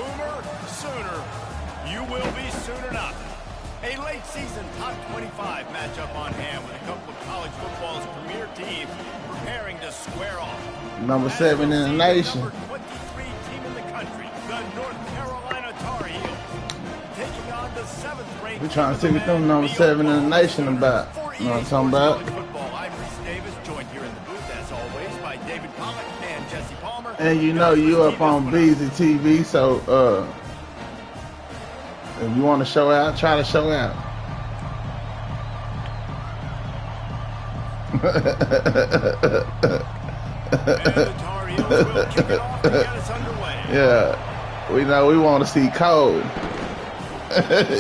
Boomer Sooner. You will be soon enough. A late season top 25 matchup on hand with a couple of college football's premier teams preparing to square off. Number 7 in the nation. Number 23 team in the country, the North Carolina Tarheels, taking on the 7th ranked. We're trying to see what them number 7 in the nation about. You know what I'm talking about? I'm Reese Davis, joined here in the booth as always by David Pollack and Jesse Palmer. And you know you up on Beezy TV, so if you want to show out, try to show out. And the Tarheels will kick it off to get us underway. Yeah, we know we want to see cold.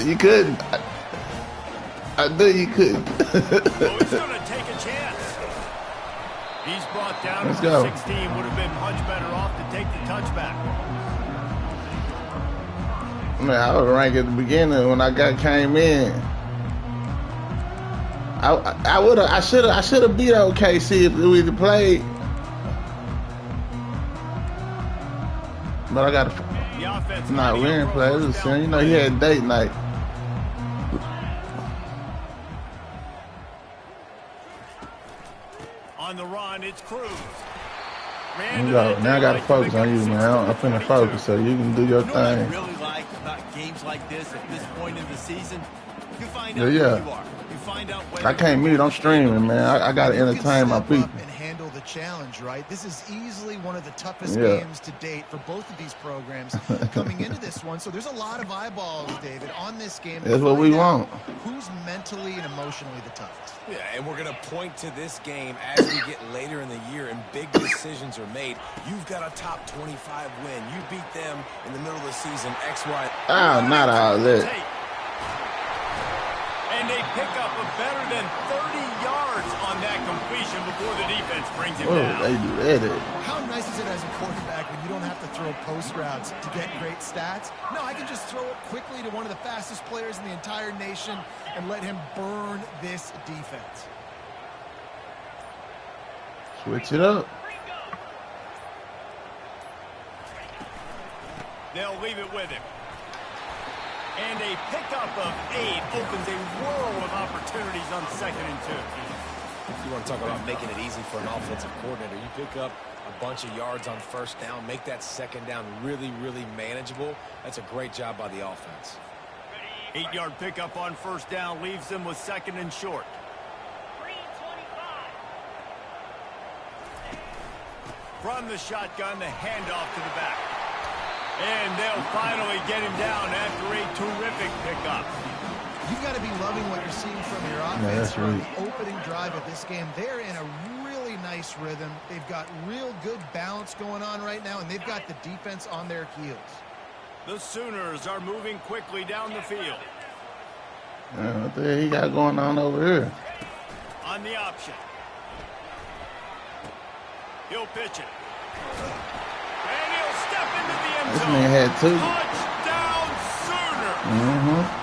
You couldn't. I knew you couldn't. Well, he's going to take a chance. He's brought down Let's to go. 16. Would have been much better off to take the touchback. Man, I was ranked at the beginning when I came in. I should have beat OKC if we'd have played. But I got to. Nah, we didn't play. It was you know, he had date night. On the run, it's Cruz. Now I got to focus on you, man. I'm finna focus so you can do your thing. What I really like about games like this at this point in the season, you find out who you are. You find out I can't mute. I'm streaming, man. I got to entertain my people. And handle the challenge, right? This is easily one of the toughest games to date for both of these programs coming into this one. So there's a lot of eyeballs, David, on this game. That's what we want. Who's mentally and emotionally the toughest? Yeah, and we're going to point to this game as we get later in the year and big decisions are made. You've got a top 25 win. You beat them in the middle of the season, XY. Oh, not all that. And they pick up a better than 30 yards on that completion before the defense brings him down. They do that. How nice is it as a quarterback when you don't have to throw post routes to get great stats? No, I can just throw it quickly to one of the fastest players in the entire nation and let him burn this defense. Switch it up. They'll leave it with him. And a pickup of 8 opens a world of opportunities on 2nd and 2. You want to talk about making it easy for an offensive coordinator. You pick up a bunch of yards on 1st down, make that 2nd down really, really manageable. That's a great job by the offense. 8-yard pickup on 1st down leaves them with 2nd and short. From the shotgun, the handoff to the back. And they'll finally get him down after a terrific pickup. You've got to be loving what you're seeing from your offense from the opening drive of this game. They're in a really nice rhythm. They've got real good balance going on right now, and they've got the defense on their heels. The Sooners are moving quickly down the field. What the hell he got going on over here? On the option. He'll pitch it. And he'll step into the end zone. This man had 2. Touchdown, Sooner.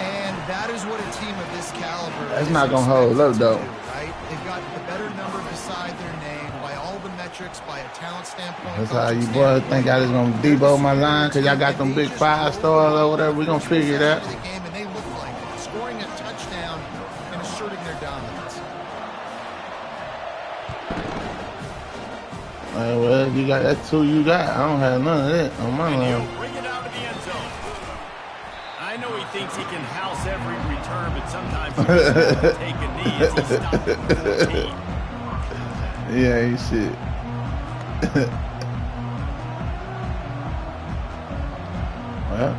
And that is what a team of this caliber That's not going to hold up, though. Right? They've got the better number beside their name by all the metrics, by a talent standpoint. That's how you boys think I just going to debo my line because y'all got them big 5-stars or whatever. We're going to figure it out. And they look like it, scoring a touchdown and asserting their dominance. Well, you got that's 2 you got. I don't have none of that on my line. Bring it out of the end zone. I know he thinks he can house every return, but sometimes he doesn't take a knee as he stopped at 14. Yeah, he shit. Well,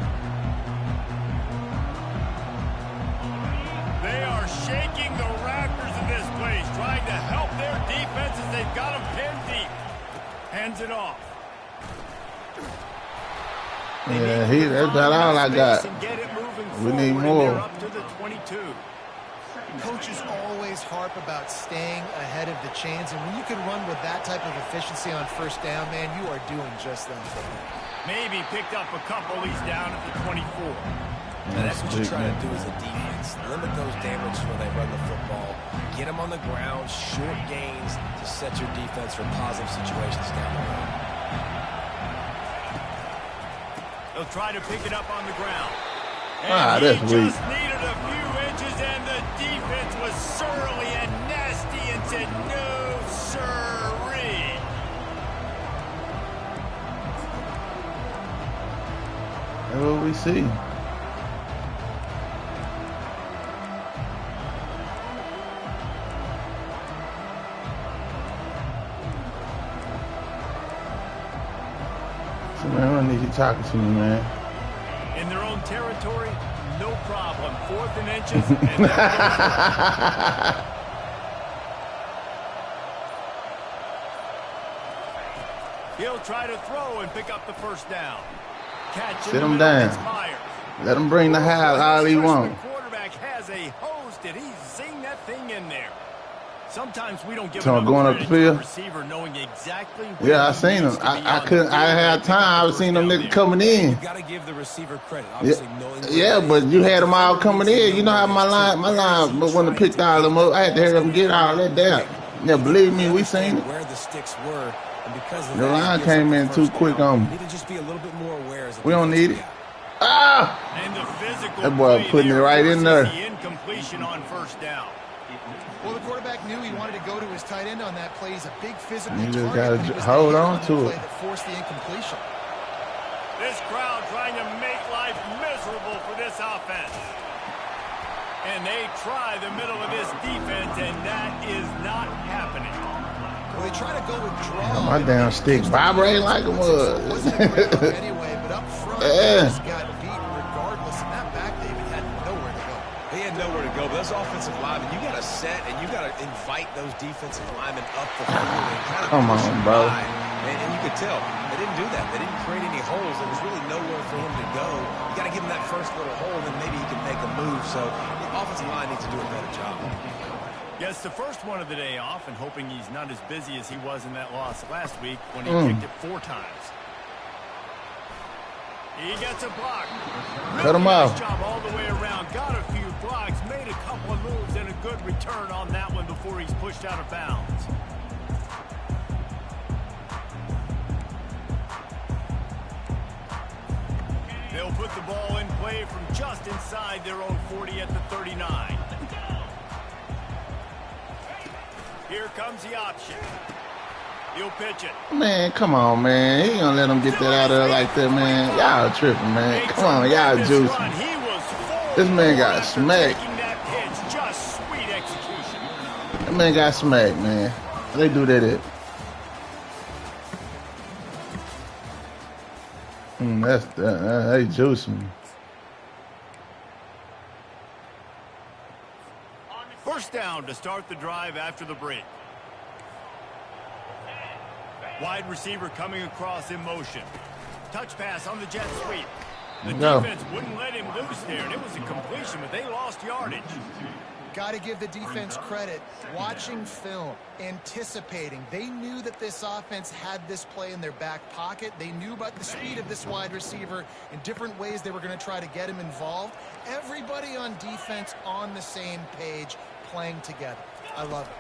they are shaking the rafters of this place, trying to help their defense as they've got them pinned deep. Hands it off. yeah, that's about all I got. We need more. Up to the 22. Coaches always harp about staying ahead of the chains, and when you can run with that type of efficiency on 1st down, man, you are doing just that. Maybe picked up a couple. He's down at the 24. And that's what you try to do as a defense. Limit those damages when they run the football. Get them on the ground, short gains to set your defense for positive situations down the road. They'll try to pick it up on the ground. And he that's just weak. needed a few inches, and the defense was surly and nasty and said, no, sirree. That's what we see. So, man, I don't need you talking to me, man. In their own territory, no problem. 4th and inches, and he'll try to throw and pick up the first down. Catch Sit him down. Let him bring the house all he wants. The quarterback has a hose. Did he zing that thing in there? Sometimes we don't give So going up the field. Receiver knowing exactly. Yeah, I seen him. I couldn't. I had time. I was seeing them niggas coming in. You gotta give the receiver credit. Obviously, Yeah, but you had them all coming in. You know how my line, but when they picked all them up, I had to hear them get all that down. Yeah, believe me, we seen it. Where the sticks were, and because of The line came in too quick on me. Need to just be a little bit more aware. We don't need it. Ah! And the physical That boy putting it right in there. The incompletion on first down. Well, the quarterback knew he wanted to go to his tight end on that play. He's a big physical You just target. gotta hold on to it. That forced the incompletion. This crowd trying to make life miserable for this offense. And they try the middle of this defense, and that is not happening. Well, they try to go with draw. My damn stick vibrating like it was. Anyway, but up front, Yeah. he just got beaten regardless. And that back, David, had nowhere to go. He had nowhere to go, but those offensive linemen, you got to set and you got to invite those defensive linemen up the field and kind of Come on, bro. And you could tell they didn't do that. They didn't create any holes. There was really nowhere for him to go. You got to give him that first little hole, and maybe he can make a move. So the offensive line needs to do a better job. Gets the first one of the day off, and hoping he's not as busy as he was in that loss last week when he kicked it 4 times. He gets a block. Cut him off. Nice job all the way around. Got a few blocks, made a couple of moves, and a good return on that one before he's pushed out of bounds. They'll put the ball in play from just inside their own 40 at the 39. Here comes the option. He'll pitch it. Man, come on, man. He ain't gonna let him get that out of there like that, man. Y'all tripping, man. Come on, y'all juicing. This man got smacked. Just sweet execution. That man got smacked, man. They do that. They juicing. First down to start the drive after the break. Wide receiver coming across in motion. Touch pass on the jet sweep. The defense wouldn't let him loose there, and it was a completion, but they lost yardage. Got to give the defense credit. Watching film, anticipating. They knew that this offense had this play in their back pocket. They knew about the speed of this wide receiver in different ways they were going to try to get him involved. Everybody on defense on the same page, playing together. I love it.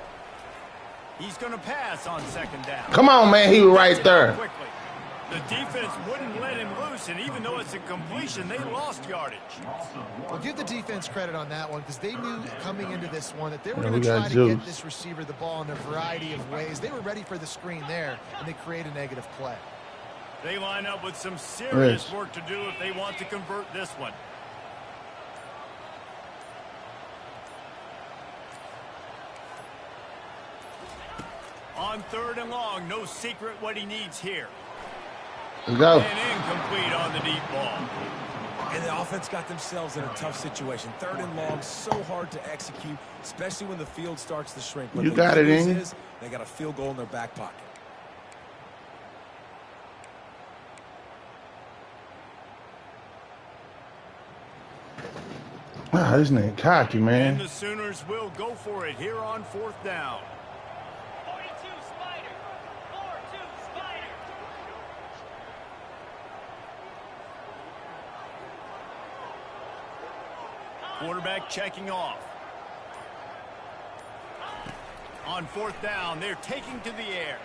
He's going to pass on second down. Come on, man. He was right there. Quickly. The defense wouldn't let him loose, and even though it's a completion, they lost yardage. Well, give the defense credit on that one because they knew coming into this one that they were going to try to get this receiver the ball in a variety of ways. They were ready for the screen there, and they create a negative play. They line up with some serious work to do if they want to convert this one. On 3rd and long, no secret what he needs here. Let's go. And incomplete on the deep ball. And the offense got themselves in a tough situation. 3rd and long, so hard to execute, especially when the field starts to shrink. But you got it in. They got a field goal in their back pocket. Wow, this nigga cocky, man. And the Sooners will go for it here on 4th down. Quarterback checking off. On 4th down, they're taking to the air.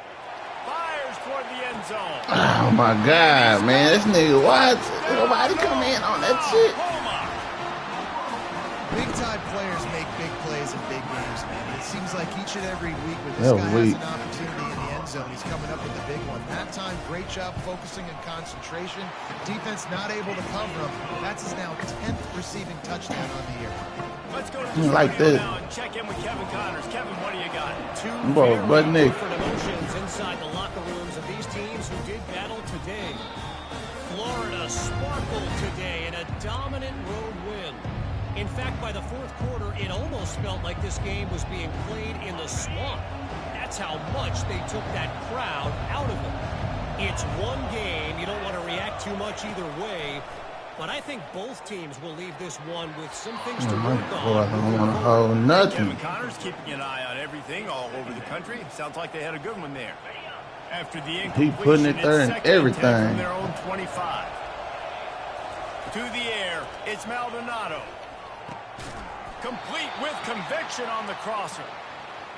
Fires fires toward the end zone. Oh my God, man. This nigga, what? Nobody come in on that shit. Big-time players make big plays in big games, man. It seems like each and every week when this guy has an opportunity in the end zone, he's coming up with a big one. That time, great job focusing and concentration. Defense not able to cover him. That's his now 10th receiving touchdown on the year. Let's go to the like this. Now and check in with Kevin Connors. Kevin, what do you got? Two different emotions inside the locker rooms of these teams who did battle today. Florida sparkled today in a dominant road win. In fact, by the fourth quarter, it almost felt like this game was being played in the swamp. That's how much they took that crowd out of it. It's one game. You don't want to react too much either way. But I think both teams will leave this one with some things to work on. I don't want to hold nothing. Kevin Connors keeping an eye on everything all over the country. Sounds like they had a good one there. After the he putting it there and everything. From their own 25. To the air, it's Maldonado. Complete with conviction on the crosser.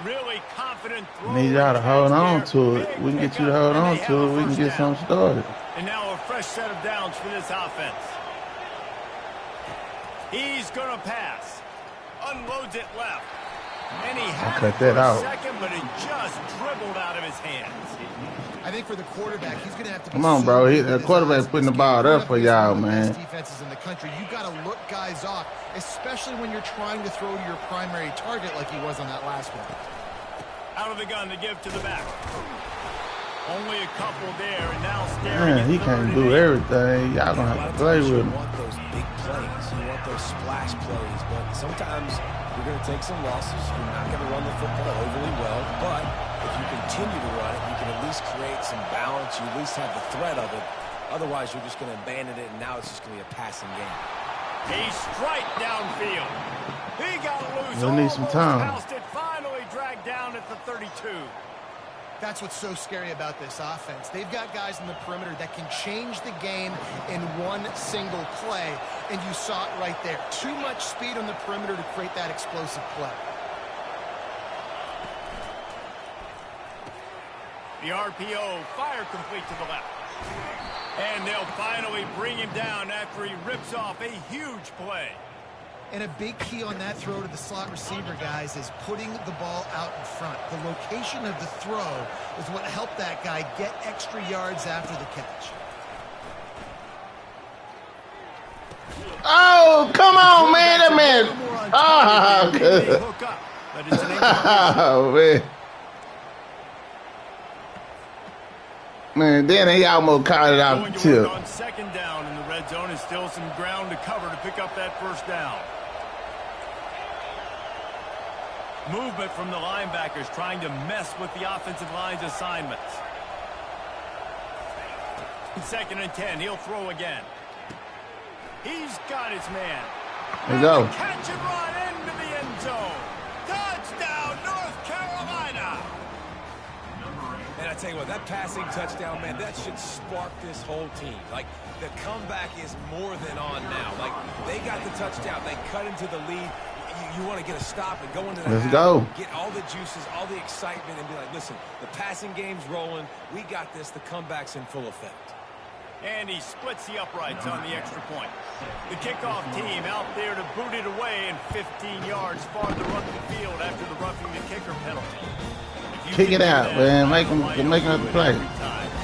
Really confident throw. Need y'all to hold on to it. We can get you to hold on to it. We can get something started. And now a fresh set of downs for this offense. He's going to pass. Unloads it left. And he had it for a second, but it just dribbled out of his hands. I think for the quarterback, he's going to have to be. Come on, bro. The quarterback's putting the ball there for y'all, man. Defenses in the country, you got to look guys off, especially when you're trying to throw to your primary target like he was on that last one. Out of the gun to give to the back. Only a couple there, and now staring. Man, he can't do everything. Y'all gonna have to play with him. You want those big plays. You want those splash plays. But sometimes you're going to take some losses. You're not going to run the football overly well. But if you continue to run it, you can at least create some balance. You at least have the threat of it. Otherwise, you're just going to abandon it, and now it's just going to be a passing game. He strike downfield. He got loose. We'll need some time. It finally dragged down at the 32. That's what's so scary about this offense. They've got guys in the perimeter that can change the game in one single play, and you saw it right there. Too much speed on the perimeter to create that explosive play. The RPO, fire complete to the left. And they'll finally bring him down after he rips off a huge play. And a big key on that throw to the slot receiver, guys, is putting the ball out in front. The location of the throw is what helped that guy get extra yards after the catch. Oh, come on, man. That man. Oh, good. Oh, man. Man, then he almost caught it out the tip. On second down in the red zone is still some ground to cover to pick up that first down. Movement from the linebackers trying to mess with the offensive line's assignments. Second and 10, he'll throw again. He's got his man. There you go. Catch and run into the end zone. Touchdown, North Carolina. And I tell you what, that passing touchdown, man, that should spark this whole team. Like, the comeback is more than on now. Like, they got the touchdown. They cut into the lead. You want to get a stop and go into the Let's go. Get all the juices, all the excitement, and be like, listen, the passing game's rolling. We got this. The comeback's in full effect. And he splits the uprights on the extra point. The kickoff team out there to boot it away and 15 yards farther up the field after the roughing the kicker penalty. Kick it out, man. Make him have to play.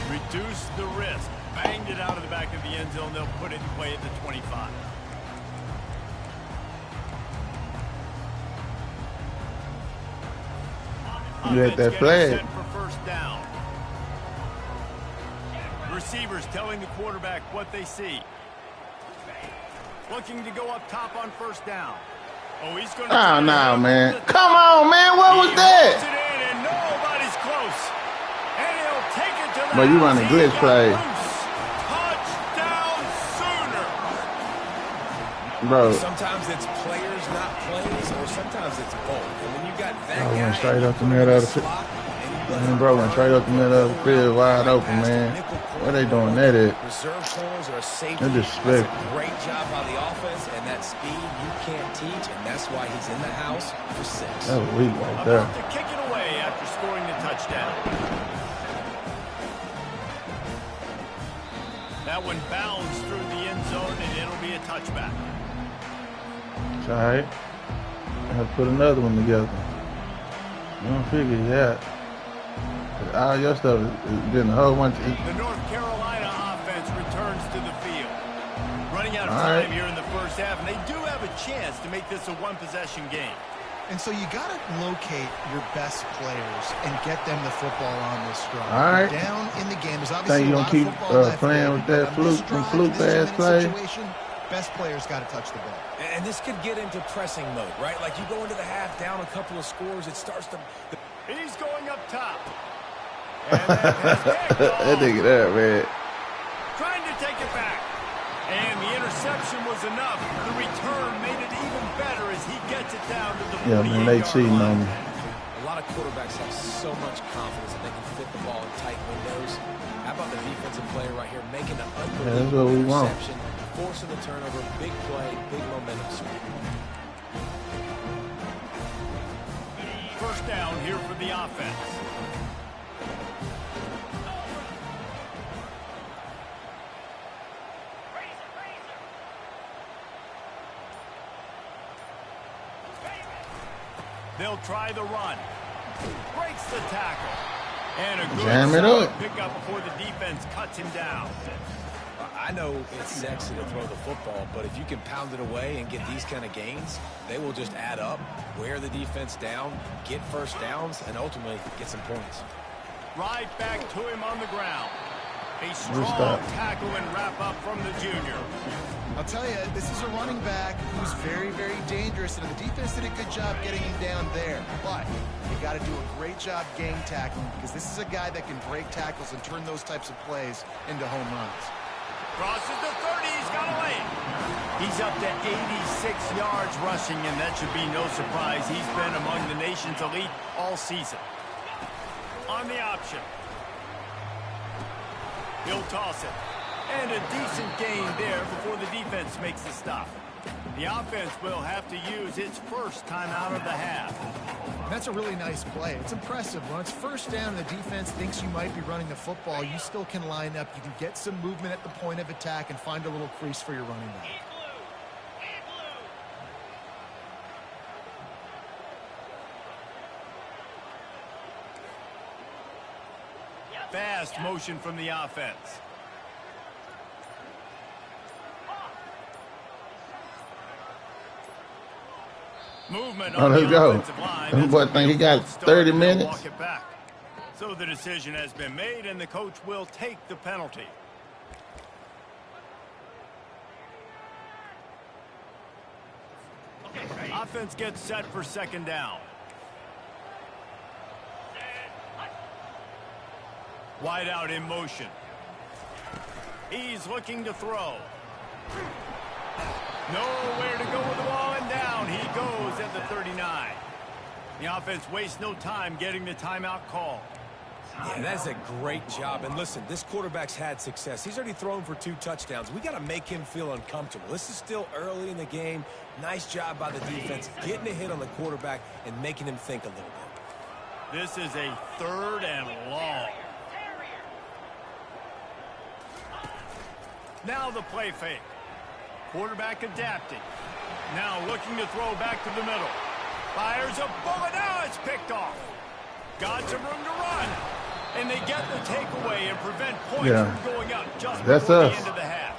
Reduce the risk. Banged it out of the back of the end zone. They'll put it in play at the 25. You had that flag. For first down. Receivers telling the quarterback what they see. Looking to go up top on first down. Oh, he's going to. Oh, no, man. Come on, man. What was that? And nobody's close. And he'll take it to the. But you running glitch play. Touchdown Sooner. Bro. Sometimes it's players, not plays, or sometimes it's both. And when you got that guy went straight up the middle of the field. Man, bro, went straight up the middle of the field, wide open, man. What are they doing that at? Reserve corners are safety. They're disrespectful. That's a great job by the offense, and that speed you can't teach, and that's why he's in the house for 6. That was weak right there. About to kick it away after scoring the touchdown. one bounds through the end zone, and it'll be a touchback. It's all right. I have to put another one together. You don't figure that. All your stuff has been a whole bunch of... The North Carolina offense returns to the field. Running out of time here in the first half, and they do have a chance to make this a one-possession game. And so you got to locate your best players and get them the football on this drive. All right. Down in the game. There's obviously you a lot keep of football left playing with that fluke-ass play. Best players got to touch the ball. And this could get into pressing mode, right? Like you go into the half down a couple of scores, it starts to... He's going up top. And that nigga there, man. Trying to take it back. And the interception was enough. The return made it even better as he gets it down to the 48-yard line. Yeah, man, they cheating on me. A lot of quarterbacks have so much confidence that they can fit the ball in tight windows. How about the defensive player right here making an unbelievable interception, forcing the turnover, big play, big momentum swing. First down here for the offense. They'll try the run. Breaks the tackle. And a good pickup before the defense cuts him down. I know it's sexy to throw the football, but if you can pound it away and get these kind of gains, they will just add up, wear the defense down, get first downs, and ultimately get some points. Right back to him on the ground. A strong tackle and wrap up from the junior. I'll tell you, this is a running back who's very, very dangerous, and the defense did a good job getting him down there. But you got to do a great job game tackling, because this is a guy that can break tackles and turn those types of plays into home runs. Crosses the 30, he's got a lane. He's up to 86 yards rushing, and that should be no surprise. He's been among the nation's elite all season. On the option. He'll toss it. And a decent gain there before the defense makes the stop. The offense will have to use its first time out of the half. That's a really nice play. It's impressive. When it's first down and the defense thinks you might be running the football, you still can line up. You can get some movement at the point of attack and find a little crease for your running back. Fast motion from the offense. Movement on let's the go. offensive line. Boy, think he got 30 minutes. Walk it back. So the decision has been made, and the coach will take the penalty. Offense gets set for second down. Wide out in motion. He's looking to throw. Nowhere to go with the ball, and down he goes at the 39. The offense wastes no time getting the timeout call. Yeah, that's a great job. And listen, this quarterback's had success. He's already thrown for 2 touchdowns. We got to make him feel uncomfortable. This is still early in the game. Nice job by the defense, getting a hit on the quarterback and making him think a little bit. This is a 3rd and long. Now the play fake. Quarterback adapting. Now looking to throw back to the middle. Fires a bullet. Now it's picked off. Got some room to run. And they get the takeaway and prevent points from going up just before the end of the half.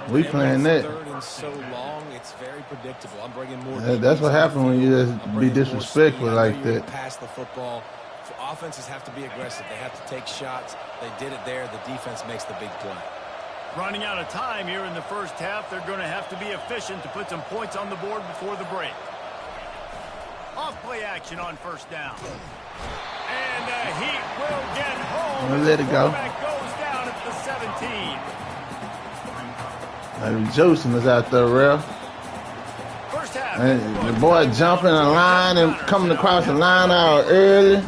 We playing that. 3rd and so long, it's very predictable. I'm bringing more. That's what happens when you just be disrespectful like that. Pass the football. Offenses have to be aggressive. They have to take shots. They did it there. The defense makes the big play. Running out of time here in the first half. They're going to have to be efficient to put some points on the board before the break. Off play action on first down. And the Heat will get home. Let it go. Goes down at the 17. Joseph is out there, real. First half. And the boy jumping the line and coming across the line out early.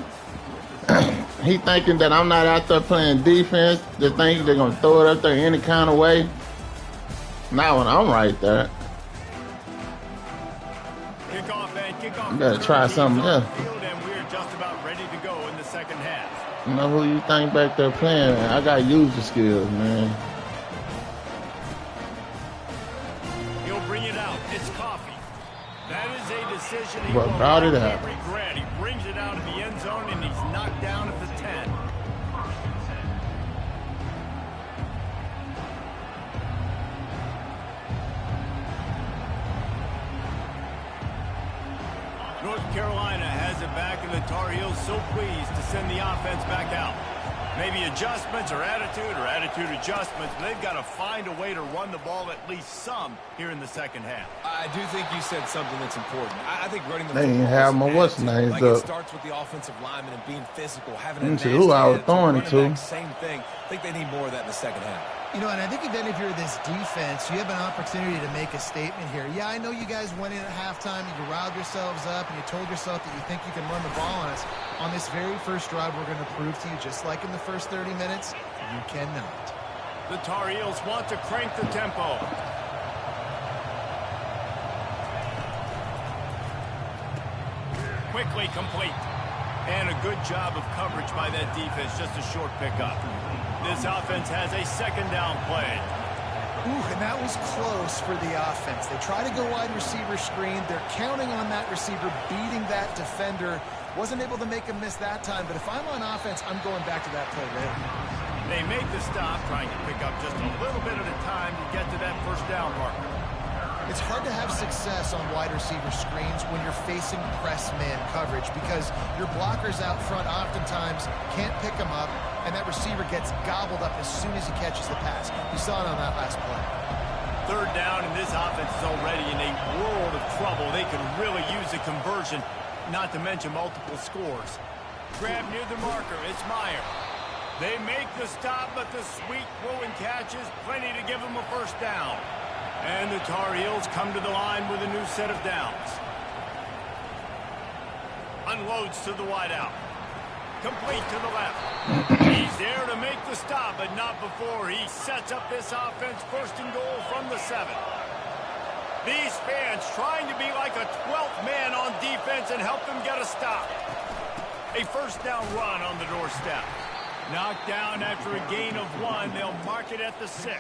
He thinking that I'm not out there playing defense. They think they're going to throw it up there any kind of way. Not when I'm right there. Kickoff and kickoff. You better try something else. And we're just about ready to go in the second half. You know who you think back there playing? I got user skills, man. out. It's Coffee. That is a decision he But will brought it likely out. regret. He brings it out of the end zone, and he's knocked down at the 10. North Carolina has it back, and the Tar Heels so pleased to send the offense back out. Maybe adjustments or attitude adjustments, but they've got to find a way to run the ball at least some here in the second half. I do think you said something that's important. I think running the They ain't football have is my an what's attitude. names Like up. it starts with the offensive lineman and being physical, having a Let me see nasty who I was attitude. throwing it Running to. back, same thing. I think they need more of that in the second half. You know, and I think even if you're this defense, you have an opportunity to make a statement here. Yeah, I know you guys went in at halftime, you riled yourselves up, and you told yourself that you think you can run the ball on us. On this very first drive, we're going to prove to you, just like in the first 30 minutes, you cannot. The Tar Heels want to crank the tempo. Quickly complete. And a good job of coverage by that defense, just a short pickup. This offense has a second down play. Ooh, and that was close for the offense. They try to go wide receiver screen. They're counting on that receiver beating that defender. Wasn't able to make him miss that time, but if I'm on offense, I'm going back to that play later. They make the stop, trying to pick up just a little bit at a time to get to that first down marker. It's hard to have success on wide receiver screens when you're facing press man coverage because your blockers out front oftentimes can't pick them up, and that receiver gets gobbled up as soon as he catches the pass. You saw it on that last play. Third down, and this offense is already in a world of trouble. They can really use a conversion, not to mention multiple scores. Grab near the marker. It's Meyer. They make the stop, but the sweet throwing catch is plenty to give them a first down. And the Tar Heels come to the line with a new set of downs. Unloads to the wideout. Complete to the left. He's there to make the stop, but not before he sets up this offense first and goal from the 7. These fans trying to be like a 12th man on defense and help them get a stop. A first down run on the doorstep. Knocked down after a gain of 1. They'll mark it at the 6.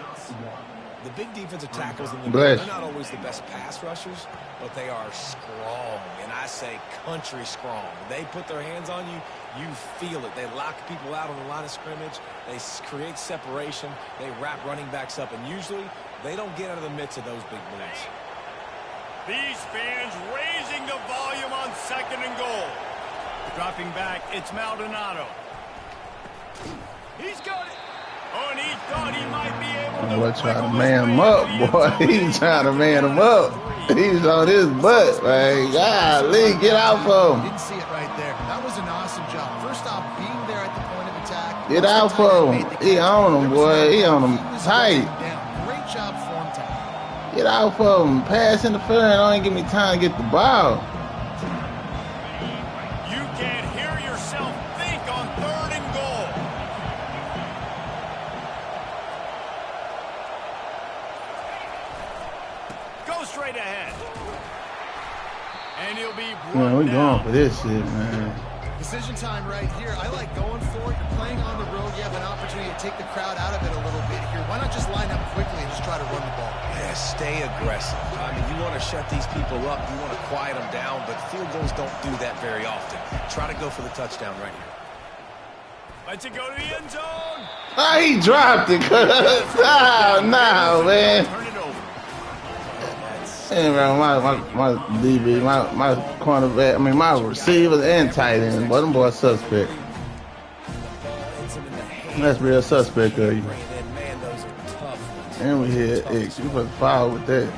The big defensive tackles in the Bless. they're not always the best pass rushers, but they are strong, and I say country strong. They put their hands on you, you feel it. They lock people out on the line of scrimmage. They create separation. They wrap running backs up, and usually they don't get out of the midst of those big boys. These fans raising the volume on second and goal. Dropping back, it's Maldonado. He's got it. Oh, and he thought he might be able to... Boy, trying to man him up, boy. He's trying to man him up. He's on his butt, man. Golly, get out for him. Didn't see it right there. That was an awesome job. First off, being there at the point of attack. Get out for him. He on him, boy. He on him tight. Great job form time. Get out for him. Pass interference. Don't even give me time to get the ball. You can't hear yourself think on third and goal. Go straight ahead. And he'll be Man, we brought going down. for this shit, man. Decision time right here. I like going for it. You're playing on the road. You have an opportunity to take the crowd out of it a little bit here. Why not just line up quickly and just try to run the ball? Yeah, stay aggressive. I mean, you want to shut these people up. You want to quiet them down, but field goals don't do that very often. Try to go for the touchdown right here. Let's it go to the end zone. Oh, he dropped it, cuz. Oh, no, man. Turn it over. Hey, bro, my DB, my cornerback, I mean, my receivers and tight ends, boy, them boys suspect. That's real suspect of you. Man, those are tough. And we hit X. You supposed to foul with that.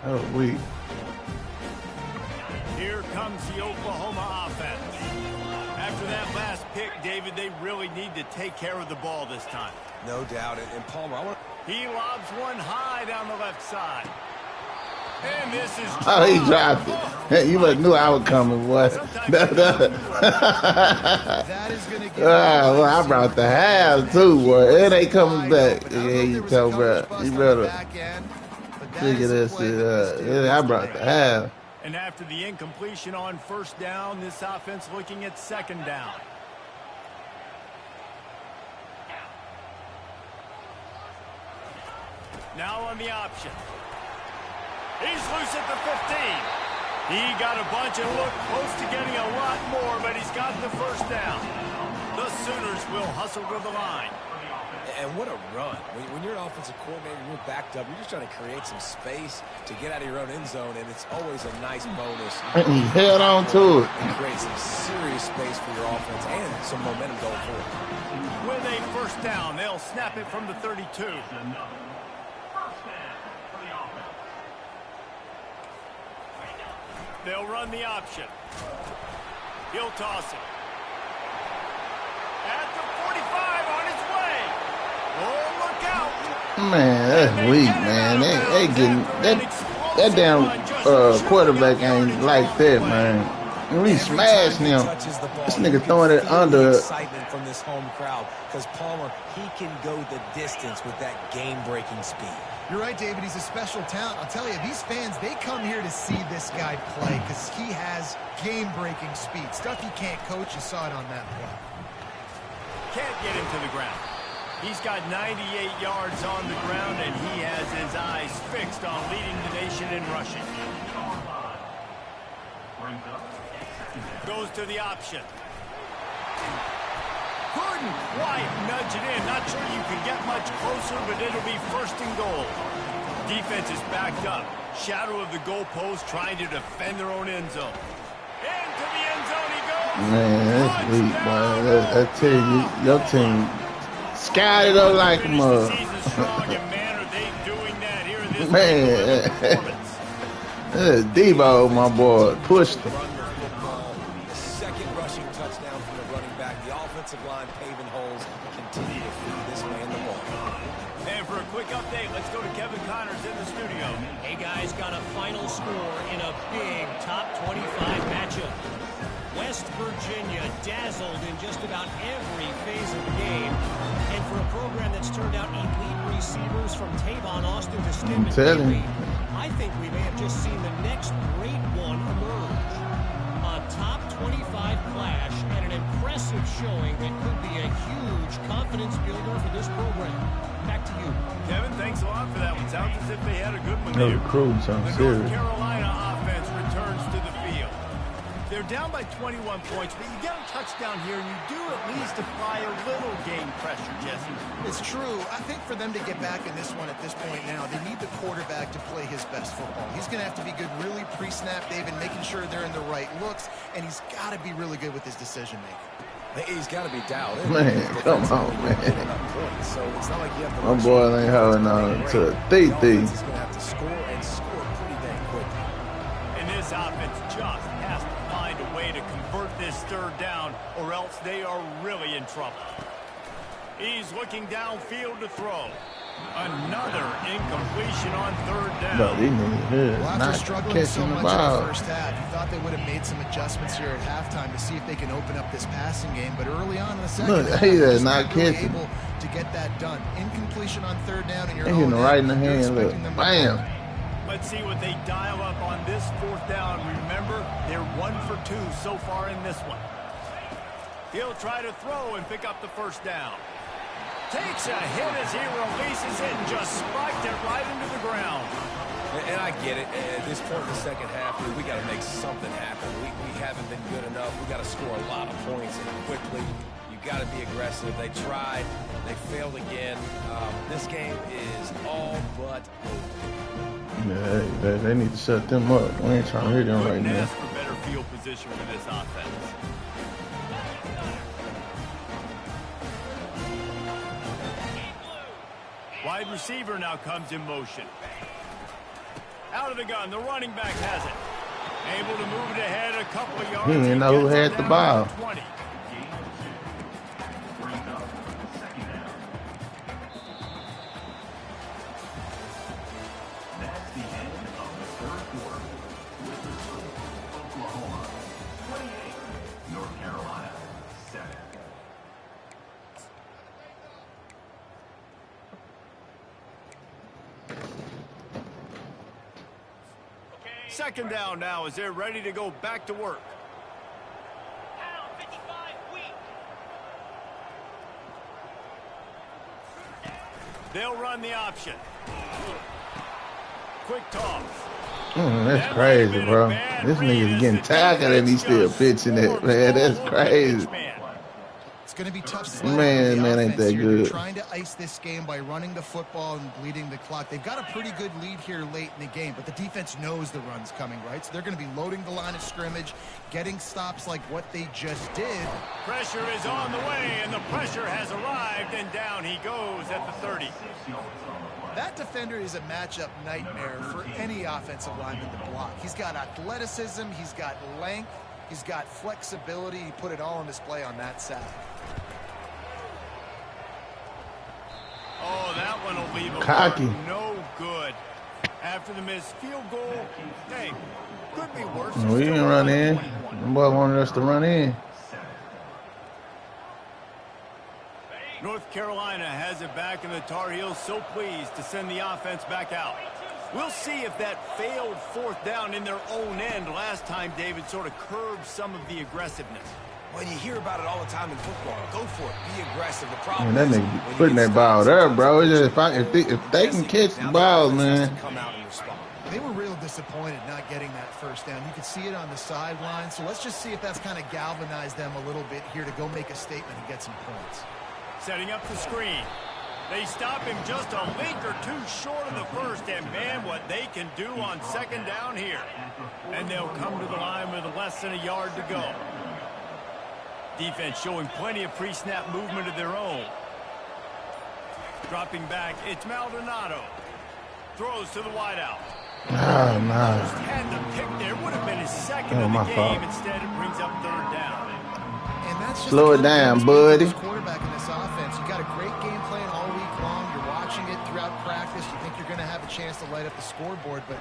That was weak. Here comes the Oklahoma offense. After that last pick, David, they really need to take care of the ball this time. No doubt. And Palmer, He lobs one high down the left side. And this is... Oh, he dropped it. You must knew I was coming, boy. That is going to get... Well, I brought the half, too, boy. And they coming back. Yeah, you tell, bro. You better figure this shit out. Yeah, I brought the half. And after the incompletion on first down, this offense looking at second down. Now on the option. He's loose at the 15. He got a bunch and looked close to getting a lot more, but he's got the first down. The Sooners will hustle to the line. And what a run. When you're an offensive coordinator, you're backed up. You're just trying to create some space to get out of your own end zone, and it's always a nice bonus. And he held on to it. And create some serious space for your offense and some momentum going forward. With a first down, they'll snap it from the 32. They'll run the option. He'll toss it. At the 45 on his way. Oh, look out. Man, that's weak, man. They getting that damn quarterback ain't like that, man. And we smashed him. This nigga throwing it under. Excitement from this home crowd because Palmer, he can go the distance with that game-breaking speed. You're right, David. He's a special talent. I'll tell you, these fans, they come here to see this guy play because he has game-breaking speed. Stuff you can't coach. You saw it on that play. Can't get him to the ground. He's got 98 yards on the ground, and he has his eyes fixed on leading the nation in rushing. Goes to the option. Couldn't quite nudge it in. Not sure you can get much closer, but it'll be first and goal. Defense is backed up. Shadow of the goalpost trying to defend their own end zone. Into the end zone he goes. Man, that's weak, boy. I tell you, your team scouted up like a mug. Man, Debo, my boy, pushed him. Second rushing touchdown from the running back. The offensive line paving holes. Continue to feed this man the ball. And for a quick update, let's go to Kevin Connors in the studio. Hey guys, got a final score in a big top 25 matchup. West Virginia dazzled in just about every phase of the game. And for a program that's turned out elite receivers from Tavon Austin to Stedman Bailey, I think we may have just seen the next great one emerge. A top 25 clash and an impressive showing that could be a huge confidence builder for this program. Back to you. Kevin, thanks a lot for that one. Sounds as if they had a good one No, there. Cruz, I'm The serious. North Carolina offense returns to the field. They're down by 21 points, but you get a touchdown here, and you do at least apply a little game pressure, Jesse. It's true. I think for them to get back in this one at this point now, they need the quarterback to play his best football. He's going to have to be good really pre-snap, David, making sure they're in the right looks, and he's got to be really good with his decision-making. He's got to be dialed in. Man, come on, man. So it's not like you have to My boy ain't holding on to a thee. He's going to have to score and score pretty dang quickly. And this offense just has to find a way to convert this third down, or else they are really in trouble. He's looking downfield to throw. Another incompletion on third down. But these niggas here Well, not after struggling so catching the much in ball. the first half, you thought they would have made some adjustments here at halftime to see if they can open up this passing game. But early on in the second Look, half, he they're is just not really catching. able to get that done. Incompletion on third down, and you're He hitting owned right in the You're hand. Look, expecting them to bam. Let's see what they dial up on this fourth down. Remember, they're 1 for 2 so far in this one. He'll try to throw and pick up the first down. Takes a hit as he releases it and just spiked it right into the ground. And I get it. At this point in the second half, we got to make something happen. We haven't been good enough. We got to score a lot of points and quickly. You got to be aggressive. They tried. They failed again. This game is all but over. Yeah, they need to shut them up. We ain't trying to hit them right Couldn't now. ask for better field position for this offense. Wide receiver now comes in motion. Out of the gun, the running back has it. Able to move it ahead a couple of yards. He didn't know who had the ball. 20. Second down now as they're ready to go back to work. They'll run the option. Quick toss. That's crazy, bro. This nigga's getting tackled and he's still pitching it, man. That's crazy. It's going to be tough sledding for the ain't offense that here. good. They're trying to ice this game by running the football and bleeding the clock. They've got a pretty good lead here late in the game, but the defense knows the run's coming, right? So they're going to be loading the line of scrimmage, getting stops like what they just did. Pressure is on the way, and the pressure has arrived, and down he goes at the 30. That defender is a matchup nightmare for any offensive lineman to block. He's got athleticism, he's got length, he's got flexibility. He put it all on display on that sack. Oh, that one will leave him Cocky. no good. After the missed field goal, hey, could be worse. We didn't run in. The boy wanted us to run in. North Carolina has it back, and the Tar Heels so pleased to send the offense back out. We'll see if that failed fourth down in their own end last time, David, sort of curbed some of the aggressiveness. Well, you hear about it all the time in football. Go for it. Be aggressive. The problem Man, that nigga putting that ball there, bro. It's just if they can catch the ball, man. They were real disappointed not getting that first down. You could see it on the sideline. So let's just see if that's kind of galvanized them a little bit here to go make a statement and get some points. Setting up the screen. They stop him just a link or two short of the first, and man, what they can do on second down here. And they'll come to the line with less than a yard to go. Defense showing plenty of pre-snap movement of their own. Dropping back, it's Maldonado. Throws to the wideout. Oh, no. Had the pick there. Would have been his second of the game. Fault. Instead, it brings up third down. And that's just slow it down, buddy. Quarterback in this offense. You got a great game plan all week long. You're watching it throughout practice. You think you're going to have a chance to light up the scoreboard, but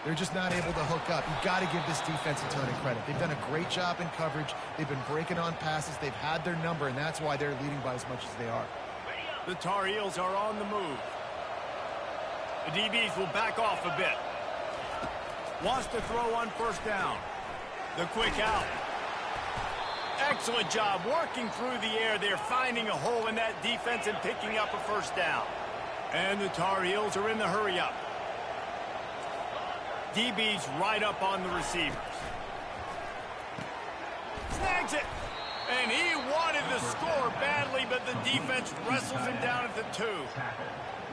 they're just not able to hook up. You've got to give this defense a ton of credit. They've done a great job in coverage. They've been breaking on passes. They've had their number, and that's why they're leading by as much as they are. The Tar Heels are on the move. The DBs will back off a bit. Wants to throw on first down. The quick out. Excellent job working through the air. They're finding a hole in that defense and picking up a first down. And the Tar Heels are in the hurry up. DB's right up on the receivers. Snags it. And he wanted the score badly, but the defense wrestles him down at the 2.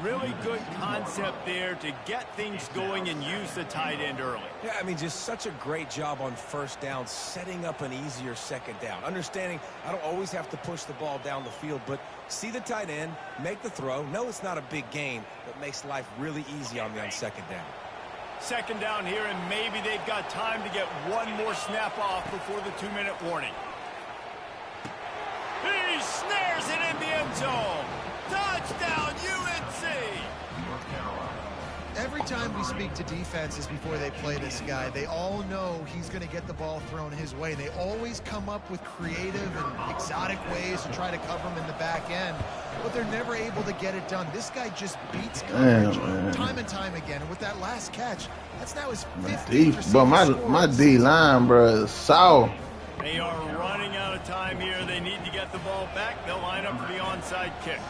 Really good concept there to get things going and use the tight end early. Yeah, I mean, just such a great job on first down, setting up an easier second down. Understanding I don't always have to push the ball down the field, but see the tight end, make the throw. No, it's not a big gain, but makes life really easy on me on second down. Second down here, and maybe they've got time to get one more snap off before the 2-minute warning. He snares it in the end zone. Touchdown, UNC! Every time we speak to defenses before they play this guy, they all know he's going to get the ball thrown his way. They always come up with creative and exotic ways to try to cover him in the back end, but they're never able to get it done. This guy just beats coverage time and time again. And with that last catch, that's now his 15th. But my D-line, bro, is soft. They are running out of time here. They need to get the ball back. They'll line up for the onside kick.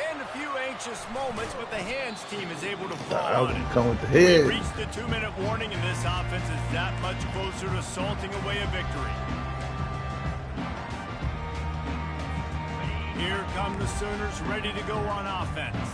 And a few anxious moments, but the hands team is able to fall on it. Come with the head. We reached the 2-minute warning, and this offense is that much closer to salting away a victory. Here come the Sooners ready to go on offense.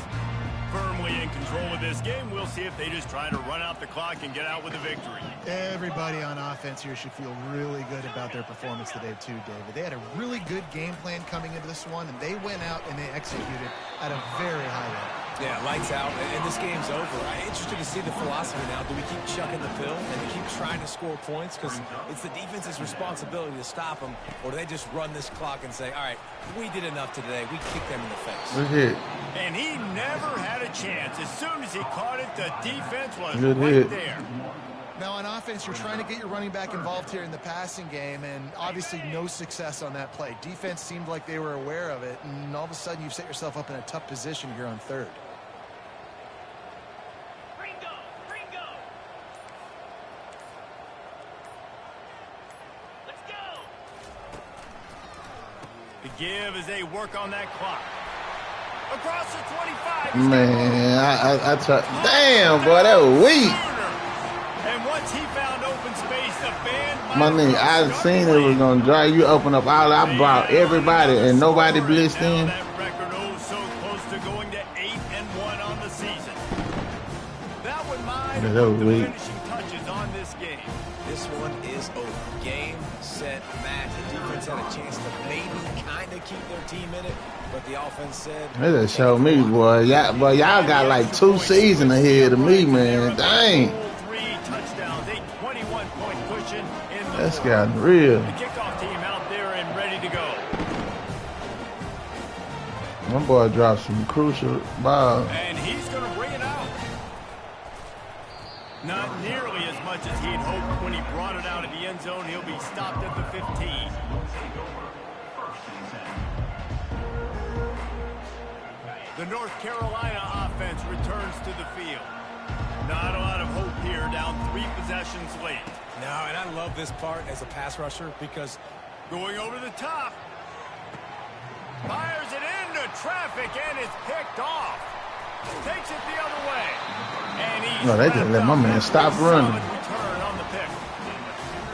Firmly in control of this game. We'll see if they just try to run out the clock and get out with a victory. Everybody on offense here should feel really good about their performance today too, David. They had a really good game plan coming into this one, and they went out and they executed at a very high level. Yeah, lights out, and this game's over. I'm interested to see the philosophy now. Do we keep chucking the pill and keep trying to score points? Because it's the defense's responsibility to stop them, or do they just run this clock and say, all right, we did enough today. We kicked them in the face. Good hit. And he never had a chance. As soon as he caught it, the defense was Good right hit. there. Now on offense, you're trying to get your running back involved here in the passing game, and obviously no success on that play. Defense seemed like they were aware of it, and all of a sudden you've set yourself up in a tough position here on third. The give as they work on that clock. Across the 25. Man, I tried. Damn, boy, that was weak. And once he found open space, the band. My nigga, I seen it was gonna drive you open up all. I brought everybody and nobody blitzed in. That record so close to going to 8-1 on the season. That would mind the finishing touches on this game. This one is over. Game, set, match. The defense had a chance to maybe kind of keep their team in it, but the offense said. They just showed me, boy. Y'all got like 2 seasons ahead of me, man. Dang. 3 touchdowns, a 21-point cushion in the That's fourth. gotten real. The kickoff team out there and ready to go. My boy dropped some crucial balls. And he's going to bring it out. Not nearly as much as he had hoped when he brought it out of the end zone. He'll be stopped at the 15. The North Carolina offense returns to the field. Not a lot of hope here, down 3 possessions late. No, and I love this part as a pass rusher because going over the top. Fires it into traffic and it's picked off. Takes it the other way. And he's No, they didn't let my man stop running. Return on the pick.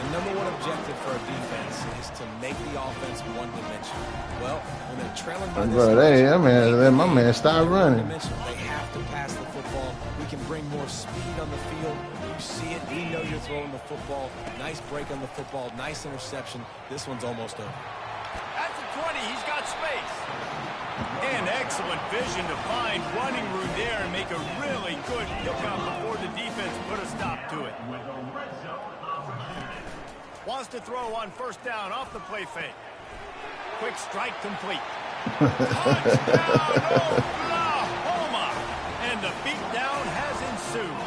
the number one objective for a defense is to make the offense one-dimensional. Well, when they're trailing by this let my man stop running. they have to pass the football. We can bring more speed on the field. You see it. We know you're throwing the football. Nice break on the football. Nice interception. This one's almost over. At the 20, he's got space. And excellent vision to find running room there and make a really good pickup before the defense put a stop to it. Wants to throw on first down off the play fake. Quick strike complete. Touchdown, Oklahoma! And the beatdown has ensued.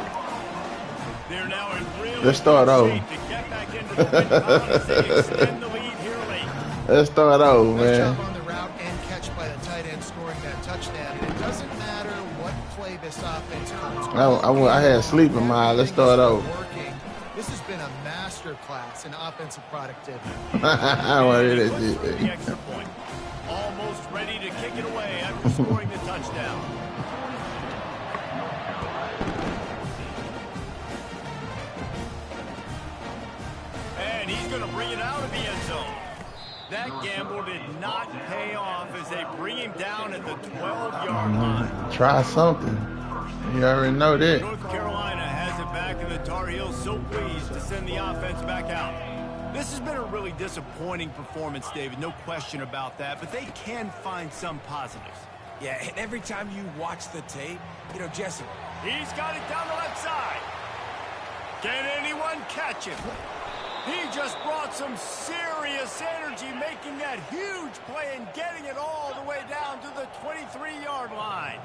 They're now in real Let's start over. shape to get back into the win column as they extend the lead here late. Let's start over, Nice man. job on the route and catch by the tight end scoring that touchdown. And it doesn't matter what play this offense calls. I had sleep in my eye. Let's start over. Working. This has been a master class in offensive productivity. What And he is puts for it? the extra point. Almost ready to kick it away after scoring the touchdown. And he's going to bring it out of the end zone. That gamble did not pay off as they bring him down at the 12-yard line. Try something. You already know that. North Carolina has it back, and the Tar Heels so pleased to send the offense back out. This has been a really disappointing performance, David, no question about that, but they can find some positives. Yeah, and every time you watch the tape, Jesse. He's got it down the left side. Can anyone catch him? He just brought some serious energy, making that huge play and getting it all the way down to the 23-yard line.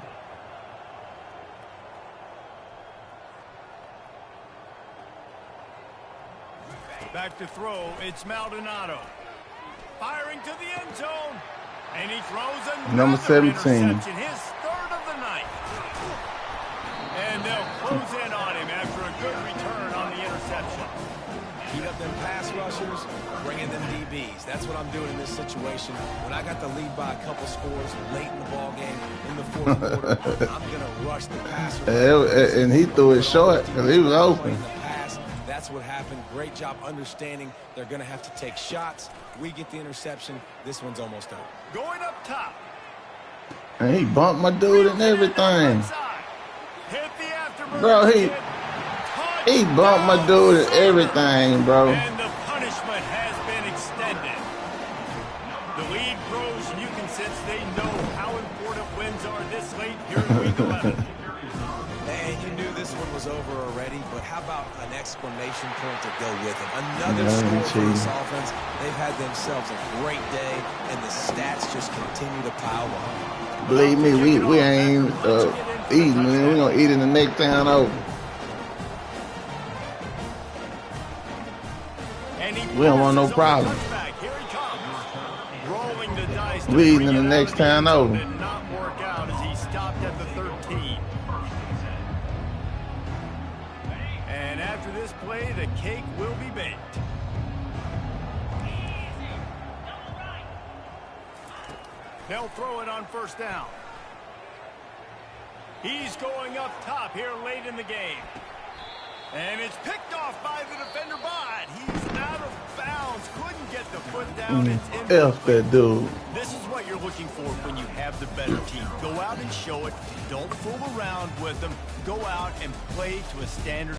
Back to throw, it's Maldonado. Firing to the end zone. And he throws another Number 17. interception, his third of the night. And they'll close in on him after a good return on the interception. Heat up them pass rushers, bring in them DBs. That's what I'm doing in this situation. When I got the lead by a couple scores late in the ball game, in the fourth quarter, I'm going to rush the pass rush. And he threw it short because he was open. That's what happened. Great job understanding they're going to have to take shots. We get the interception. This one's almost over. Going up top. And he bumped my dude and everything. Hit the afterburner. Bro, he bumped my dude and everything, bro. And the punishment has been extended. The lead grows, and you can sense they know how important wins are this late here in week 11. And you knew this one was over already, but how about an exclamation point to go with it? Another score for this offense. They've had themselves a great day, and the stats just continue to pile on. Believe me, we ain't eating, man. We're going to eat in the next town over. We don't want no problem. We eating in the next town over. Did not work out as he stopped at the 13. And after this play, the cake will be baked. They'll throw it on first down. He's going up top here late in the game. And it's picked off by the defender, but he's out of bounds. Couldn't get the foot down. It's F that dude. This is what you're looking for when you have the better team. Go out and show it. Don't fool around with them. Go out and play to a standard.